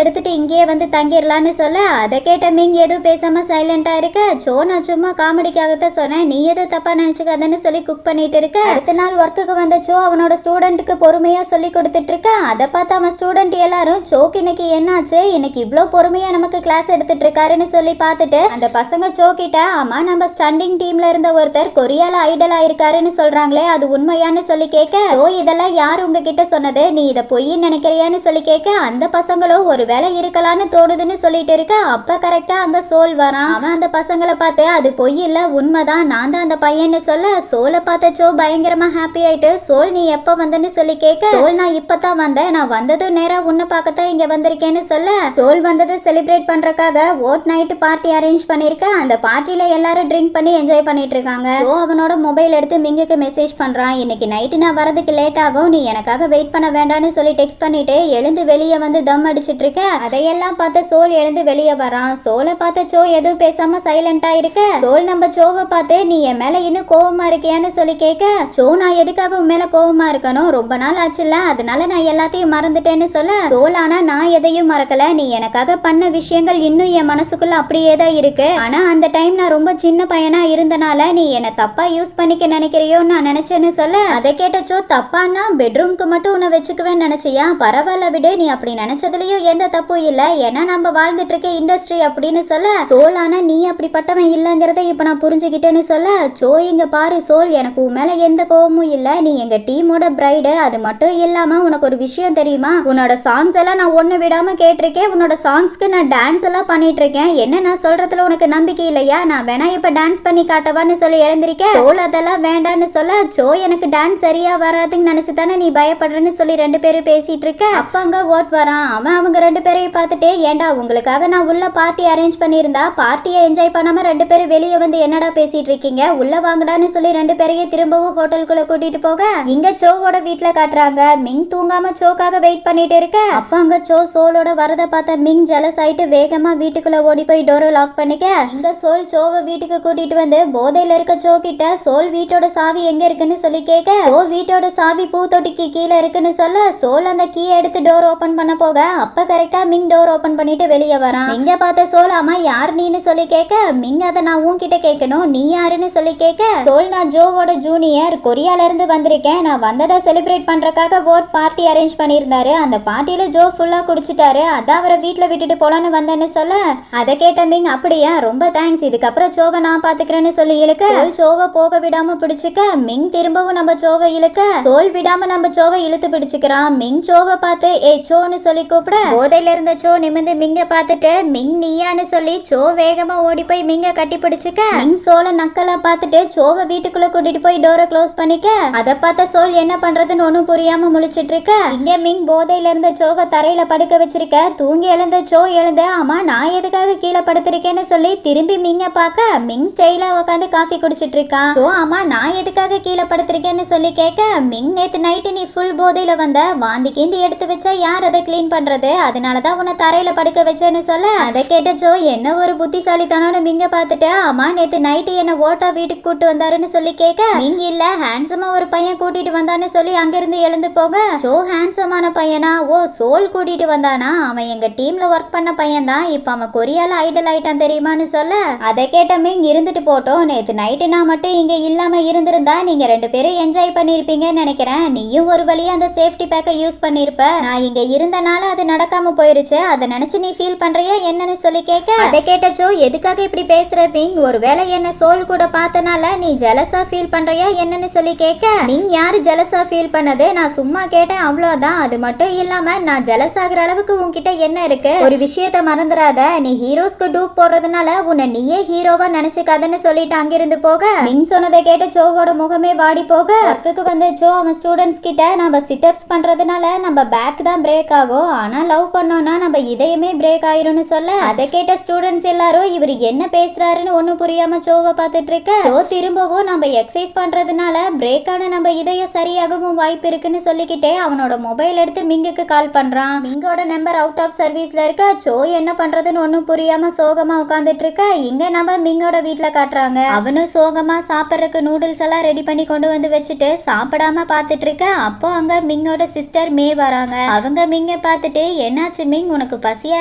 எடுத்துட்டு இங்கேயே வந்து தங்கிடலான்னு சொல்ல, அதை கேட்ட மிங் எதுவும் பேசாம சைலண்டா இருக்க. சோ நான் சும்மா காமெடிக்காகத்தான் சொன்னேன், நீ எதுவும் தப்பா நினைச்சுக்காதன்னு சொல்லி குக் பண்ணிட்டு இருக்க. அடுத்த நாள் ஒர்க்குக்கு வந்த சோ அவனோட ஸ்டூடெண்ட்டுக்கு பொறுமையா சொல்லி கொடுத்துட்டு இருக்க. அதை பார்த்து அவன் ஸ்டூடெண்ட் எல்லாரும், சோக்கு இன்னைக்கு என்னாச்சு, இன்னைக்கு இவ்வளோ பொறுமையா நமக்கு கிளாஸ் எடுத்துட்டு இருக்காருன்னு சொல்லி பார்த்துட்டு அந்த பசங்க சோ கிட்ட, ஆமா நம்ம ஸ்டண்டிங் டீம்ல இருந்த ஒருத்தர் கொரியால ஐடல் ஆயிருக்காருன்னு சொல்றாங்களே, அது உண்மையான்னு சொல்லி கேட்க, சோ இதெல்லாம் யார் உங்ககிட்ட சொன்னது, நீ இதை பொய்ன்னு நினைக்கிறியான்னு சொல்லி கேட்க, அந்த பசங்களும் ஒரு வேலை இருக்கலான்னு தோணுதுன்னு சொல்லிட்டு இருக்க. அப்ப கரெக்டா அங்க சோல் வரான். அவன் அந்த பசங்களை பார்த்து, அது பொய் இல்ல உண்மைதான், நான் தான் அந்த பையன்னு சொல்ல, சோலை பார்த்த சோ பயங்கரமா ஹாப்பி ஆயிட்டு, சோல் நீ எப்ப வந்தன்னு சொல்லி கேட்க, சோல் நான் இப்பதான் வந்தேன், நான் வந்ததும் நேரா உன்னை பார்க்கத்தான் இங்க வந்திருக்கேன்னு சொல்ல, சோல் வந்ததை செலிப்ரேட் பண்றதுக்காக ஓட் நைட் பார்ட்டி அரேஞ்ச் பண்ணிருக்க. அந்த பார்ட்டில எல்லாரும் ட்ரிங்க் பண்ணி என்ஜாய் பண்ணிட்டு பேசிட்டு இருக்காங்க. ஜோ அவனோட மொபைல் எடுத்து மிங்குக்கு மெசேஜ் பண்றான். இன்னைக்கு நைட்டு நான் வரதுக்கு லேட் ஆகும், நீ எனக்காக வெயிட் பண்ண வேண்டாம்னு சொல்லி டெக்ஸ்ட் பண்ணிட்டு எழுந்து வெளியே வந்து தம் அடிச்சிட்டு இருக்க. அதையெல்லாம் பார்த்த சோல் எழுந்து வெளியே வரான். சோலை பார்த்த ஜோ எதுவும் பேசாம சைலண்டா இருக்க. சோல் நம்ம ஜோவை பார்த்து நீ என் மேல இன்னும் கோவமா இருக்கியான்னு சொல்லி கேட்க, ஜோ நான் எதுக்காக உன் மேல கோவமா இருக்கணும், ரொம்ப நாள் ஆச்சுல்ல, அதனால நான் எல்லாத்தையும் மறந்துட்டேன்னு சொல்ல, சோல் ஆனா நான் எதையும் மறக்கல, நீ எனக்காக பண்ண விஷயங்கள் இன்னும் என் மனசுக்குள்ள அப்படியே தான் இருக்கு. ஆனா அந்த டைம் நான் ரொம்ப சின்ன பையனா இருந்தனால நீ என்ன தப்பா யூஸ் பண்ணிக்க நினைக்கிறியோ நான் நினைச்சேன்னு சொல்ல, அதை கேட்டச்சோ தப்பானா பெட்ரூம்க்கு மட்டும் உன்னை வச்சுக்குவேன்னு நினைச்சியா, பரவாயில்ல விடு, நீ அப்படி நினைச்சதுலயும் எந்த தப்பும் இல்ல, ஏன்னா நம்ம வாழ்ந்துட்டு இருக்க இண்டஸ்ட்ரி அப்படின்னு சொல்ல, சோல் ஆனா நீ அப்படிப்பட்டவன் இல்லங்கிறத இப்ப நான் புரிஞ்சுக்கிட்டேன்னு சொல்ல, சோ இங்க பாரு சோல், எனக்கு உன் மேல எந்த கோவமும் இல்ல, நீ எங்க டீமோட பிரைடு, அது மட்டும் இல்லாம உனக்கு ஒரு விஷயம் தெரியுமா, உன்னோட சாங்ஸ் எல்லாம் நான் ஒண்ணு விடாம கேட்டிருக்கேன், உன்னோட சாங்ஸ்க்கு நான் டான்ஸ் எல்லாம் பண்ணிட்டு இருக்கேன், என்ன நான் சொல்றதுல உனக்கு நம்பிக்கை இல்லையா, நான் வேணா இப்ப டான்ஸ் பண்ணி காட்டவான்னு சொல்லி எழுந்திருக்கேன். சோல் அதெல்லாம் வேண்டான்னு சொல்ல, சோ எனக்கு டான்ஸ் சரியா வராதுன்னு நினைச்சு தானே நீ பயப்படுறன்னு சொல்லி ரெண்டு பேரும் பேசிட்டு இருக்க. அப்ப அங்க ஓட் வரான். அவன் அவங்க ரெண்டு பேரையும் பார்த்துட்டு, ஏண்டா உங்களுக்காக நான் உள்ள பார்ட்டி அரேஞ்ச் பண்ணியிருந்தா பார்ட்டியை என்ஜாய் பண்ணாம ரெண்டு பேரும் வெளியே வந்து என்னடா பேசிட்டு இருக்கீங்க, உள்ள வாங்கடான்னு சொல்லி ரெண்டு பேரையும் திரும்பவும் ஹோட்டலுக்குள்ள கூட்டிட்டு போக, இங்க சோவோட வீட்டுல காட்டுறாங்க. மிங் தூங்காம சோக்காக வெயிட் பண்ணிட்டு இருக்க. அப்ப அங்க சோ சோலோட வரத பார்த்த மிங் ஜெலஸ் ஆயிட்டு வேகமா வீட்டுக்குள்ள ஓடி போய் டோரை லாக் பண்ணிக்க, இந்த சோல் சோவை வீட்டுக்கு கூட்டிட்டு வந்து போதையில இருக்க சோ கிட்ட சோல் வீட்டோட சாவி எங்க இருக்குன்னு சொல்லி கேட்க, சோ வீட்டோட சாவி பூ தொட்டிக்கு கீழே இருக்குன்னு சொல்ல, சோல் அந்த கீ எடுத்து டோர் ஓபன் பண்ண போக, அப்ப கரெக்டா மிங் டோர் ஓபன் பண்ணிட்டு வெளியே வரான். இங்க பார்த்த சோல் அம்மா யார் நீன்னு சொல்லி கேட்க, மிங் அதை நான் உன்கிட்ட கேட்கணும், நீ யாருன்னு சொல்லி கேட்க, சோல் நான் ஜோவோட ஜூனியர், கொரியால இருந்து வந்திருக்கேன், நான் வந்ததை செலிப்ரேட் பண்றதுக்காக ஓட் பார்ட்டி அரேஞ்ச் பண்ணியிருந்தாரு, அந்த பார்ட்டியில ஜோ ஃபுல்லா குடிச்சிட்டாரு, அதான் அவரை வீட்டுல விட்டுட்டு போலான்னு வந்தேன்னு சொல்ல, அதை கேட்ட மிங் அப்படியா ரொம்ப தேங்க்ஸ், இதுக்கப்புறம் சோவை நான் பாத்துக்கிறேன்னு சொல்லி இழுக்க, சோவை போக விடாம பிடிச்சுக்க, மிங் திரும்பவும் நம்ம சோவை இழுக்க, சோல் விடாம நம்ம சோவை இழுத்து பிடிச்சுக்கிறான். மிங் சோவை பார்த்து ஏ சோன்னு சொல்லி கூப்பிட, போதையில இருந்த சோ நிமிந்து மிங்க பார்த்துட்டு மிங் நீயான்னு சொல்லி சோ வேகமா ஓடி போய் மிங்க கட்டி பிடிச்சுக்க, மிங் சோலை நக்கலா பார்த்துட்டு சோவை வீட்டுக்குள்ள கூட்டிட்டு போய் டோரை க்ளோஸ் பண்ணிக்க, அதை பார்த்த சோல் என்ன பண்றதுன்னு ஒன்னும் புரியாம முழிச்சிட்டு இருக்க. இங்க மிங் போதையில இருந்த சோவை தரையில படுக்க வச்சிருக்க. தூங்கி எழுந்த சோ எழுந்த, ஆமா நான் எதுக்காக கீழே படுத்திருக்கேன்னு சொல்லி திரும்பி மிங்க பார்க்க, மிங் ஸ்டைலா உட்காந்து காஃபி குடிச்சிட்டு இருக்கான். சோ ஆமா நான் எதுக்காக கீழே படுத்திருக்கேன்னு சொல்லி கேட்க, மிங் நேத்து நைட்டு நீ ஃபுல் போதையில வந்த, வாந்தி கீந்தி எடுத்து வச்சா யார் அதை கிளீன் பண்றது, அதனாலதான் உன்னை தரையில படுக்க வச்சேன்னு சொல்ல, அதை கேட்ட ஜோ என்ன ஒரு புத்திசாலித்தனோட மிங்க பார்த்துட்டு, ஆமா நேத்து நைட்டு என்ன ஓட்டா வீட்டுக்கு கூட்டு வந்தாருன்னு சொல்லி கேட்க, மிங் இல்ல ஹேண்ட்ஸமா ஒரு பையன் கூட்டிட்டு வந்தான்னு சொல்லி அங்கிருந்து எழுந்து போக, ஜோ ஹேண்ட்ஸமான பையனா, ஓ சோல் கூட்டிட்டு வந்தானா, அவன் எங்க டீம்ல ஒர்க் பண்ண பையன் தான், இப்ப அவன் கொரியால ஐடல் ஆயிட்டான் தெரியுமான்னு சொல்ல, அதை கேட்ட மிங் இருந்துட்டு போட்டோம், நேத்து நைட்டு நான் மட்டும் இங்க இல்லாம இருந்திருந்தா நீங்க ரெண்டு பேரும் என்ஜாய் பண்ணிருப்பீங்கன்னு நினைக்கிறேன், நீயும் ஒரு வழியா அந்த சேஃப்டி பேக்கை யூஸ் பண்ணிருப்ப, நான் இங்க இருந்தனால அது நடக்காம போயிருச்சு, அதை நினைச்சு நீ ஃபீல் பண்றியா என்னன்னு சொல்லி கேட்க, அதை கேட்ட ஜோ எதுக்காக இப்படி பேசுற மிங், ஒருவேளை என்ன சோல் கூட பார்த்தனால நீ ஜெலஸா ஃபீல் பண்றியா என்னன்னு சொல்லி கேட்க, மிங் யாரு ஜெலஸா ஃபீல் பண்ணது, நான் சும்மா கேட்டேன் அவ்வளவுதான், அது மட்டும் இல்லாம நான் ஜெலஸ் ஆகுற அளவுக்கு உன்கிட்ட என்ன இருக்கு, ஒரு விஷயத்த மறந்துடாத, நீ ஹீரோஸ்க்கு டூப் போடுறதுனால உன்னை நீயே ஹீரோவா நினைச்சுக்காதன்னு சொல்லிட்டு அங்கிருந்து போக, மிங் சொன்னதை கேட்ட ஜோவோட முகமே வாடி போக, ஒர்க்குக்கு வந்து ஜோ அவன் ஸ்டூடெண்ட்ஸ் கிட்ட நம்ம சிட்டப்ஸ் பண்றதுனால நம்ம பேக் தான் பிரேக் ஆகும், ஆனா லவ் பண்ணோம்னா நம்ம இதயமே பிரேக் ஆயிரும்னு சொல்ல, அதை கேட்ட ஸ்டூடெண்ட்ஸ் எல்லாரும் இவர் என்ன பேசுறாருன்னு ஒன்னும் புரியாம ஜோவை பார்த்துட்டு இருக்க, ஜோ திரும்பவும் நம்ம எக்ஸசைஸ் பண்றதுனால பிரேக் ஆன நம்ம இதயம் சரியாகவும் வாய்ப்பு இருக்குன்னு சொல்லிக்கிட்டே அவனோட மொபைல் எடுத்து மிங்குக்கு கால் பண்றான். மிங்கோட நம்பர் அவுட் ஆஃப் சர்வீஸ்ல இருக்க. ஜோ என்ன பண்றதுன்னு ஒன்னும் புரியாம சோகமா உட்காந்துட்டு இருக்க. இங்க நம்ம மிங்கோட வீட்டுல காட்டுறாங்க. அவனும் சோகமா சாப்பிட்றதுக்கு நூடுல்ஸ் எல்லாம் ரெடி பண்ணி கொண்டு வந்து வச்சுட்டு சாப்பிடாம பாத்துட்டு இருக்க. அப்போ அங்க மிங்கோட சிஸ்டர் மே வராங்க. அவங்க மிங்க பார்த்துட்டு என்னாச்சு மிங், உனக்கு பசியா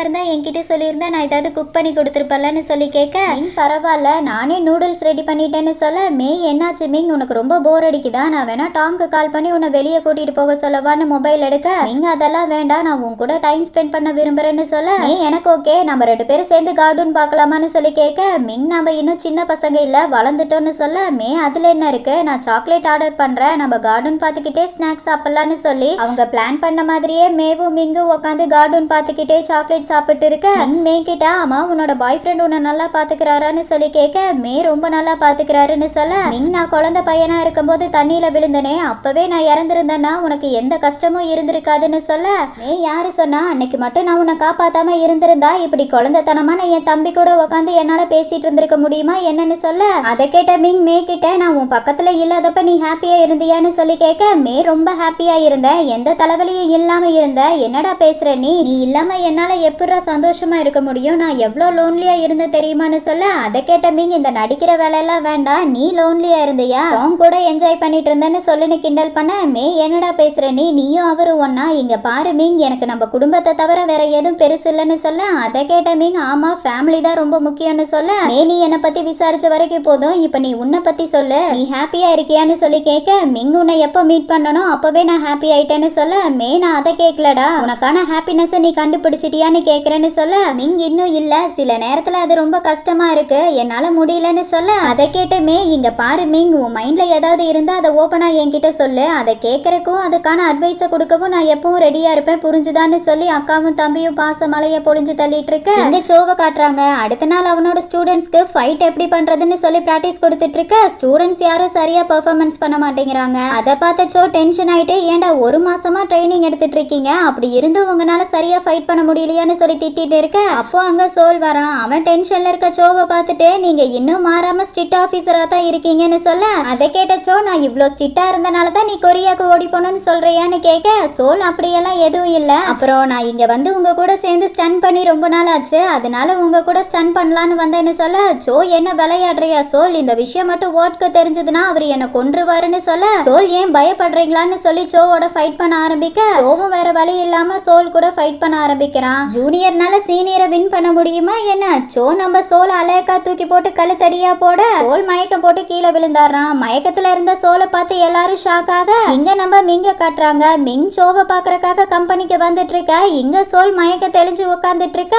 இருந்தா என்கிட்ட சொல்லியிருந்தா நான் ஏதாவது குக் பண்ணி கொடுத்துருப்பல்லன்னு சொல்லி கேட்க, பரவாயில்ல நானே நூடுல்ஸ் ரெடி பண்ணிட்டேன்னு சொல்ல, மே என்னாச்சு மிங், உனக்கு ரொம்ப போர் அடிக்குதா, நான் வேணா டாங்க்கு கால் பண்ணி உன்னை வெளியே கூட்டிட்டு போக சொல்லவான்னு மொபைல் எடுக்க, மிங் அதெல்லாம் வேண்டாம் நான் உன் கூட டைம் ஸ்பெண்ட் பண்ண விரும்புறேன்னு சொல்ல, மே எனக்கு ஓகே நம்ம ரெண்டு பேரும் சேர்ந்து கார்டூன் பார்க்கலாமான்னு சொல்லி கேட்க, மிங் நம்ம இன்னும் சின்ன பசங்க இல்ல வளர்ந்துட்டோன்னு சொல்ல, மே அதுல என்ன இருக்கு, நான் சாக்லேட் ஆர்டர் பண்றேன் நம்ம கார்டூன் பார்த்துக்கிட்டே ஸ்நாக்ஸ் சாப்பிடலான்னு சொல்லி அவங்க பிளான் பண்ண மாதிரியே மேவும் மிங்கும் உட்காந்து கார்டூன் பார்த்துக்கிட்டே சாக்லேட் சாப்பிட்டு இருக்க. மே கிட்ட ஆமா உன்னோட பாய் ஃப்ரெண்ட் உன்னை நல்லா பாத்துக்கிறாரான்னு சொல்லி கேட்க, மே ரொம்ப நல்லா பாத்துக்கிறாருன்னு சொல்ல, மிங் நான் குழந்தை பையனா இருக்கும்போது தண்ணியில விழுந்தனே அப்பவே நான் இறந்திருந்தேன்னா உனக்கு எந்த கஷ்டமும் இருந்திருக்காதுன்னு சொல்ல, மே யாரு சொன்னா, அன்னைக்கு மட்டும் நான் உன்னை காப்பாத்தாம இருந்திருந்தா இப்படி குழந்தைத்தனமா நான் என் தம்பி கூட உட்காந்து என்னால பேசிட்டு இருந்திருக்க முடியுமா என்னன்னு சொல்ல, அதை கேட்ட மிங் மே கிட்ட நான் உன் பக்கத்துல இல்லாதப்ப நீ ஹாப்பியா இருந்தியான்னு சொல்லி கேட்க மே ரொம்ப ஹாப்பியா இருந்த, எந்த தலைவலியும் இல்லாம இருந்த, என்னடா பேசுற நீ இல்லாம என்னால எப்படா சந்தோஷமா இருக்க முடியும், நான் எவ்வளவு லோன்லியா இருந்த தெரியுமான்னு சொல்ல அதை கேட்ட மிங் இந்த நடிக்கிற வேலையெல்லாம் வேண்டாம், நீ லோன்லியா இருந்தியா, அவங்க கூட என்ஜாய் பண்ணிட்டு இருந்தேன்னு சொல்லுன்னு கிண்டல் பண்ண மே என்னடா பேசுற நீயும் அவரும் ஒன்னா, இங்க பாரு மிங் எனக்கு நம்ம குடும்பத்தை தவிர வேற எதுவும் பெருசு இல்லைன்னு சொல்ல அதை கேட்ட மிங் ஆமா ஃபேமிலி தான் ரொம்ப முக்கியம்னு சொல்ல மே நீ என்னை பத்தி விசாரிச்ச வரைக்கும் போதும், இப்ப நீ உன்னை பத்தி சொல்லு, நீ ஹாப்பியா இருக்கியான்னு சொல்லி கேட்க மிங் உன்னை எப்ப மீட் பண்ணணும் அப்பவே நான் ஹாப்பி ஆயிட்டேன்னு சொல்ல மே நான் அதை கேட்கலடா, உனக்கான ஹாப்பினஸ் நீ கண்டுபிடிச்சிட்டியான்னு கேக்குறேன்னு சொல்ல மிங் இன்னும் இல்ல, சில நேரத்துல அது ரொம்ப கஷ்டமா இருக்கு என்னால முடியலன்னு சொல்ல அதை கேட்டு மே இங்க பாரு மிங் உன் மைண்ட்ல ஏதாவது இருந்தா அதை ஓப்பனா என்கிட்ட சொல்லு, அதை கேட்கறக்கும் அதுக்கான அட்வைஸை கொடுக்கவும் நான் எப்பவும் ரெடியா இருப்பேன் புரிஞ்சுதான்னு சொல்லி அக்காவும் தம்பியும் பாச மலைய பொழிஞ்சு தள்ளிட்டு இருக்க இங்க சோவை காட்டுறாங்க. அடுத்த நாள் அவனோட ஸ்டூடெண்ட்ஸ்க்கு ஃபைட் எப்படி பண்றதுன்னு சொல்லி பிராக்டிஸ் கொடுத்துட்டு இருக்க ஸ்டூடெண்ட்ஸ் யாரும் சரியா பெர்ஃபார்மன்ஸ் பண்ண மாட்டேங்கிறாங்க. அதை பார்த்த சோ டென்ஷன் ஆயிட்டு ஏன்டா ஒரு மாசமா ட்ரைனிங் எடுத்துட்டு இருக்கீங்க, அப்படி இருந்து உங்களால சரியா ஃபைட் பண்ண முடியலையான்னு சொல்லி திட்டிட்டு இருக்க அப்போ அங்க சோல் வரான். அவன் டென்ஷன்ல இருக்க சோவை பார்த்துட்டு நீங்க இன்னும் மாறாம ஸ்ட்ரிக்ட் ஆபீசரா தான் இருக்கீங்கன்னு சொல்ல அதை கேட்ட சோ நான் இவ்வளோ ஸ்ட்ரிக்டா இருந்தனால தான் நீ கொரியாக்கு ஓடி போனோன்னு சொல்றியான்னு கேட்க சோல் அப்படியெல்லாம் எதுவும் இல்ல, அப்புறம் நான் இங்க வந்து உங்க கூட சேர்ந்து ஸ்டன் பண்ணி ரொம்ப நாள் ஆச்சு அதனால உங்க கூட ஸ்டன் பண்ணலான்னு வந்தேன்னு சொல்ல சோ என்ன விளையாடுறியா சோல், இந்த விஷயம் மட்டும் ஓட்க்கு தெரிஞ்சதுன்னா அவர் என்ன கொன்றுவாருன்னு சொல்ல சோல் ஏன் பயப்படுறீங்களான்னு சொல்லி சோவோட ஃபைட் பண்ண ஆரம்பிக்க சோவும் வேற வழி இல்லாம சோல் கூட ஃபைட் பண்ண ஆரம்பிக்கிறான். ஜூனியர்னால சீனியரை வின் பண்ண முடியுமா என்ன, சோ நம்ம சோல் அலேக்கா தூக்கி போட்டு கழுத்தடியா போட சோல் மயக்கம் போட்டு கீழே விழுந்தாரான். மயக்கத்துல இருந்த சோலை பார்த்து எல்லாரும் ஷாக் ஆக இங்க நம்ம மிங்க காட்டுறாங்க. மிங் சோவை பாக்குறதுக்காக கம்பெனிக்கு வந்துட்டு இருக்க, இங்க சோல் மயக்க தெளிஞ்சு உட்காந்துட்டு இருக்க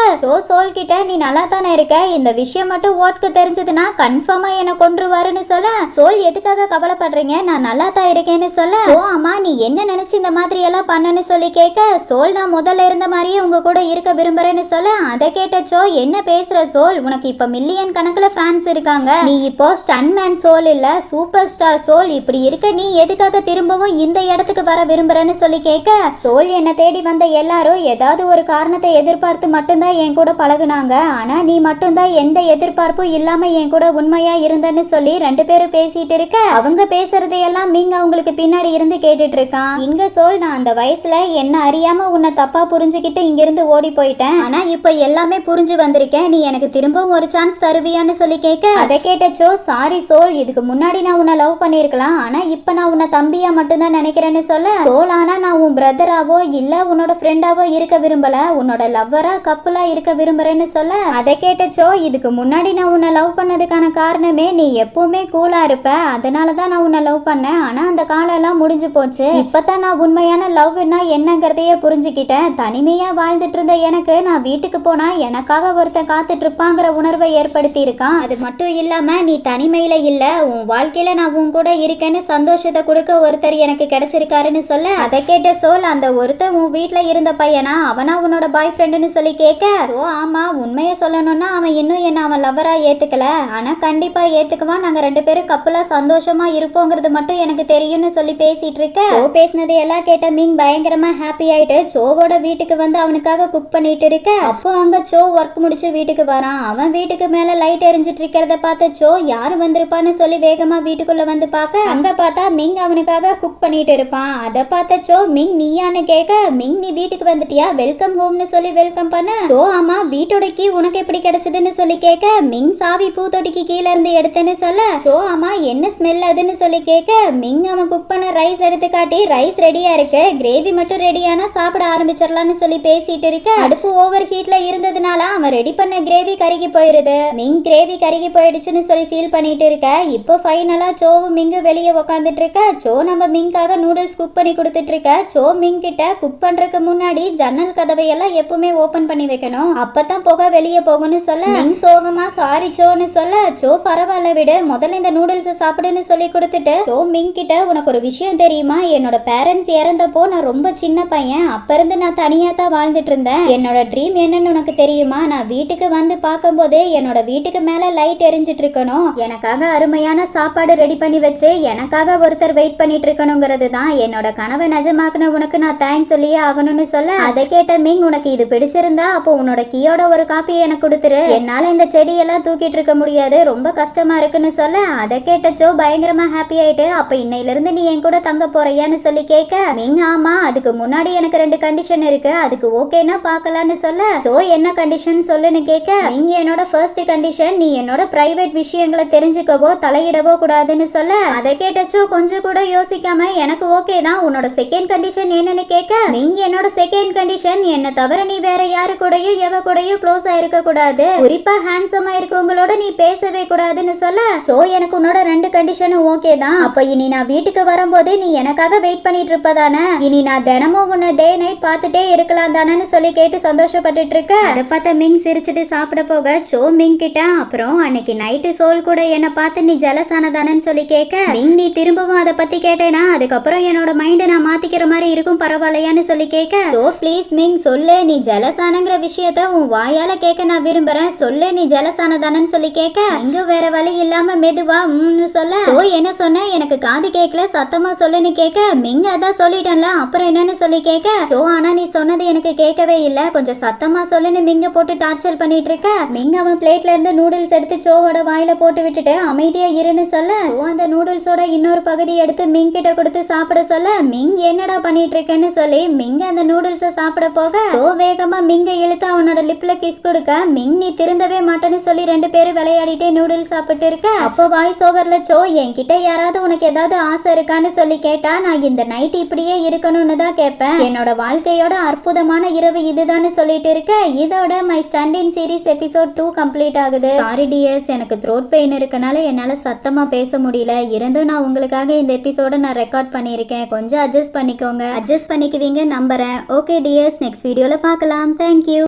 சோல் கிட்ட நீ நல்லா தானே இருக்க, இந்த விஷயம் மட்டும் ஓட்க்கு தெரிஞ்சதுன்னா கன்ஃபார்மா என்ன கொன்றுவாருன்னு சொல்ல சோல் எதுக்காக கவலைப்படுறீங்க நான் நல்லா தான் இருக்கேன்னு சொல்ல சோ அம்மா நீ என்ன நினைச்சு இந்த மாதிரி எல்லாம் பண்ணன்னு சொல்லி கேட்க சோல் நான் முதல்ல இருந்த மாதிரியே உங்க கூட இருக்க விரும்புறேன்னு சொல்ல அதை கேட்ட சோ என்ன பேசுற சோல், உனக்கு இப்ப மில்லியன் கணக்குல ஃபேன்ஸ் இருக்காங்க, நீ இப்போ ஸ்டன்மேன் சோல் இல்ல சூப்பர் ஸ்டார் சோல், இப்படி இருக்க நீ எதுக்காக திரும்பவும் இந்த இடத்துக்கு வர விரும்புறேன்னு சொல்லி கேட்க சோல் என்ன தேடி வந்த எல்லாரும் ஏதாவது ஒரு காரணத்தை எதிர்பார்த்து மட்டும்தான் என் கூட பழகுனாங்க, ஆனா நீ மட்டும்தான் எந்த எதிர்பார்ப்பும் இல்லாம என் கூட உண்மையா இருந்தன்னு சொல்லி ரெண்டு பேரும் பேசிட்டு இருக்க அவங்க பேசுறதையெல்லாம் மிங் அவங்களுக்கு பின்னாடி இருந்து கேட்டுட்டு இருக்கான். இங்க சோல் நான் அந்த வயசுல என்ன அறியாம உன்னை தப்பா புரிஞ்சுக்கிட்டு இங்க இருந்து ஓடி போயிட்டேன், ஆனா இப்ப எல்லாமே புரிஞ்சு வந்திருக்கேன், நீ எனக்கு திரும்பவும் ஒரு சான்ஸ் தருவியான்னு சொல்லி கேட்க அதை கேட்ட சோ சாரி சோல், இதுக்கு முன்னாடி நான் உன்னை லவ் பண்ணிருக்கலாம், ஆனா இப்ப நான் உன்னை தம்பியா மட்டும்தான் நினைக்கிறேன்னு சொல்ல சோல் ஆனா நான் உன் பிரதராவோ இல்ல உன்னோட ஃப்ரெண்டாவோ இருக்க விரும்பல, உன்னோட லவ்வரா கப்புலா இருக்க விரும்புறேன்னு சொல்ல அதை கேட்ட சோ இதுக்கு முன்னாடி நான் உன்னை லவ் பண்ணதுக்கான காரணமே நீ எப்பவுமே கூலா இருப்ப, அதனாலதான் நான் உன்னை லவ் பண்ணேன், ஆனா அந்த காலம் எல்லாம் முடிஞ்சு போச்சு, இப்பதான் நான் உண்மையான லவ்னா என்னங்கிறதையே புரிஞ்சுக்கிட்டேன், தனிமையா வாழ்ந்துட்டு இருந்த எனக்கு நான் வீட்டுக்கு போனா எனக்காக ஒருத்தன் காத்துட்டு இருப்பாங்கிற உணர்வை ஏற்படுத்தி இருக்கான், அது மட்டும் இல்லாம நீ தனிமையில இல்ல உன் வாழ்க்கையில நான் உன் கூட இருக்கேன்னு சந்தோஷத்தை கொடுக்க ஒருத்தர் எனக்கு கிடைச்சிருக்காருன்னு சொல்ல அதை கேட்ட சோல் அந்த ஒருத்தர் உன் வீட்டுல இருந்த பையனா அவனா உன்னோட பாய் ஃப்ரெண்டுன்னு சொல்லி கேட்க ஓ ஆமா உண்மையை சொல்லணும்னா அவன் இன்னும் என்ன அவன் லவ்வரா ஏத்துக்கல, ஆனா கண்டிப்பா ஏத்துக்குவான், நாங்க ரெண்டு பேரும் கப்பலா சந்தோஷமா இருப்போங்கிறது மட்டும் எனக்கு தெரியும்னு சொல்லி பேசிட்டு இருக்க சோ பேசினது எல்லாம் கேட்ட மிங் பயங்கரமா ஹாப்பி ஆயிட்டு சோவோட வீட்டுக்கு வந்து அவனுக்காக குக் பண்ணிட்டு இருக்க அப்போ அங்க சோ ஒர்க் முடிச்சு வீட்டுக்கு வரான். அவன் வீட்டுக்கு மேல லைட் எரிஞ்சிட்டு இருக்கிறத பார்த்த சோ யாரு வந்திருப்பான்னு சொல்லி வேகமா வீட்டுக்குள்ள வந்து பார்க்க அங்க பார்த்தா மிங் அவனுக்காக குக் பண்ணிட்டு இருப்பான். அதை பார்த்த சோ மிங் நீயான்னு கேட்க மிங் நீ வீட்டுக்கு வந்துட்டியா வெல்கம் ஹோம்னு சொல்லி வெல்கம் பண்ண சோ ஆமா வீட்டோட கீ உனக்கு எப்படி கிடைச்சதுன்னு சொல்லி கேட்க மிங் சாவி பூத்தொட்டிக்கு கீழே இருந்து எடுத்தேன்னு சொல்ல சோ ஆமா என்ன ஸ்மெல் அதுன்னு சொல்லி கேட்க மிங் அவன் குக் பண்ண ரைஸ் எடுத்து காட்டி ரைஸ் ரெடியா இருக்கு, கிரேவி மட்டும் ரெடியானா சாப்பிட ஆரம்பிச்சிடலாம்னு சொல்லி பேசிட்டு இருக்க அடுப்பு ஓவர் ஹீட்ல இருந்ததுனால அவன் ரெடி பண்ண கிரேவி கருகி போயிருது. மிங் கிரேவி கருகி போயிடுச்சுன்னு சொல்லி ஃபீல் பண்ணிட்டு இருக்க இப்போ ஃபைனலா சோவும் மிங்கு வெளியே உட்காந்துட்டு இருக்க சோ நம்ம மிங்காக நூடுல்ஸ் குக் பண்ணி கொடுத்துட்டு இருக்க சோ மிங் கிட்ட குக் பண்றதுக்கு முன்னாடி ஜன்னல் கதவை எல்லாம் எப்பவுமே ஓபன் பண்ணி வைக்கணும், அப்பதான் புகை வெளியே போகும்னு சொல்ல மிங் சோகமா சாரி சோன்னு சொல்ல சோ பரவாயில்ல விடு முதல்ல இந்த நூடுல்ஸ் சாப்பிடுன்னு சொல்லி கொடுத்துட்டு சோ மிங் கிட்ட உனக்கு ஒரு விஷயம் தெரியுமா, என்னோட பேரண்ட்ஸ் இறந்தப்போ நான் ரொம்ப சின்ன பையன், அப்ப இருந்து நான் தனியா தான் வாழ்ந்துட்டு இருந்தேன், என்னோட ட்ரீம் என்னன்னு உனக்கு தெரியுமா, நான் வீட்டுக்கு வந்து பார்க்கும்போது என்னோட வீட்டுக்கு மேல லைட் எரிஞ்சிட்டு இருக்கணும், எனக்காக அருமையான சாப்பாடு ரெடி பண்ணி வச்சு எனக்காக ஒருத்தர் வெயிட் பண்ணிட்டு இருக்கணுங்கிறது தான் என்னோட கனவை நிஜமாக்குன உனக்கு நான் தேங்க்ஸ் சொல்லியே ஆகணும்னு சொல்ல அதை கேட்ட மிங் உனக்கு இது பிடிச்சிருந்தா அப்போ உன்னோட கீயோட ஒரு காப்பியை எனக்கு கொடுத்துரு, என்னால இந்த செடியெல்லாம் தூக்கிட்டு இருக்க முடியாது, ரொம்ப ரொம்ப கஷ்டமா இருக்குன்னு சொல்ல அதை கேட்ட சோ பயங்கரமா ஹாப்பி ஆயிட்டு அப்ப இன்னையில இருந்து நீ என் கூட தங்க போறியான்னு சொல்லி கேட்க மிங் ஆமா அதுக்கு முன்னாடி எனக்கு 2 கண்டிஷன் இருக்கு அதுக்கு ஓகேனா பார்க்கலாம்னு சொல்ல சோ என்ன கண்டிஷன் சொல்லுன்னு கேட்க மிங் என்னோட ஃபர்ஸ்ட் கண்டிஷன் நீ என்னோட பிரைவேட் விஷயங்களை தெரிஞ்சுக்கவோ தலையிடவோ கூடாதுன்னு சொல்ல அதை கேட்ட சோ கொஞ்சம் கூட யோசிக்காம எனக்கு ஓகே தான் உன்னோட செகண்ட் கண்டிஷன் என்னன்னு கேட்க மிங் என்னோட செகண்ட் கண்டிஷன் என்ன தவிர நீ வேற யாரு கூடயும் எவ கூடயும் க்ளோஸா இருக்க கூடாது குறிப்பா ஹேண்ட்ஸமா இருக்கவங்களோட நீ பேசவே கூடாதுன்னு சொல்ல சோ எனக்கு உன்னோட 2 கண்டிஷனும் ஓகே தான் அப்ப இனி நான் வீட்டுக்கு வரும்போது நீ எனக்காக வெயிட் பண்ணிட்டு இருப்பதானே இனி நான் தினமும் உன்னை டே நைட் பார்த்துட்டே இருக்கலாம் தானேன்னு சொல்லி கேட்டு சந்தோஷப்பட்டுட்டு இருக்க அதை பார்த்த மிங் சிரிச்சுட்டு சாப்பிட போக சோ மிங் கிட்ட அப்புறம் அன்னைக்கு நைட்டு சோல் கூட என்ன பார்த்து நீ ஜெலஸ் ஆனதானேன்னு சொல்லி கேட்க மிங் நீ திரும்பவும் அதை பத்தி கேட்டேனா அதுக்கப்புறம் என்னோட மைண்டை நான் மாத்திக்கிற மாதிரி இருக்கும் பரவாயில்லையான்னு சொல்லி கேட்க சோ ப்ளீஸ் மிங் சொல்லு நீ ஜெலஸ் ஆனங்கிற விஷயத்த உன் வாயால கேட்க நான் விரும்புறேன் சொல்லு நீ ஜெலஸ் ஆனதானேன்னு சொல்லி கேட்க இங்க வேற வழி இல்லாம மெதுவா சொல்ல சோ என்ன சொன்ன எனக்கு காது கேட்கல சத்தமா சொல்லுன்னு கேட்க மிங் அதான் சொல்லிட்டேன்ல அப்புறம் என்னன்னு சொல்லி கேட்க சோ ஆனா நீ சொன்னது எனக்கு கேட்கவே இல்ல கொஞ்சம் சத்தமா சொல்லுன்னு மிங்க போட்டு டார்ச்சர் பண்ணிட்டு இருக்க மிங் அவன் பிளேட்ல இருந்து நூடுல்ஸ் எடுத்து சோவோட வாயில போட்டு விட்டுட்டு அமைதியா இருன்னு சொல்ல சோ அந்த நூடுல்ஸோட இன்னொரு பகுதி எடுத்து மிங் கிட்ட கொடுத்து சாப்பிட சொல்ல மிங் என்னடா பண்ணிட்டு இருக்கேன்னு சொல்லி மிங் அந்த நூடுல்ஸை சாப்பிட போக சோ வேகமா மிங்க இழுத்து அவனோட லிப்ல கிஸ் கொடுக்க மிங் நீ திருந்தவே மாட்டேன்னு சொல்லி 2 பேரும் விளையாடிட்டே நூடுல்ஸ் சாப்பிட்டு இருக்க அப்போ வாய்ஸ் ஓவர்ல சோ என்கிட்ட யாராவது உனக்கு ஏதாவது ஆசை இருக்கான்னு சொல்லி கேட்டா நான் இந்த நைட் இப்படியே இருக்கணும்னு தான் கேட்பேன் என்னோட வாழ்க்கையோட அற்புதமான இரவு இதுதான்னு சொல்லிட்டு இருக்க இதோட my stand in series episode 2 complete ஆகுது சாரி டியர்ஸ் எனக்கு த்ரோட் பெயின் இருக்கனால என்னால சத்தமா பேச முடியல இருந்தும் நான் உங்களுக்காக இந்த எபிசோட நான் ரெக்கார்ட் பண்ணியிருக்கேன் கொஞ்சம் அட்ஜஸ்ட் பண்ணிக்கோங்க அட்ஜஸ்ட் பண்ணிக்குவீங்க நம்புறேன் ஓகே டியர்ஸ் நெக்ஸ்ட் வீடியோல பார்க்கலாம் தேங்க்யூ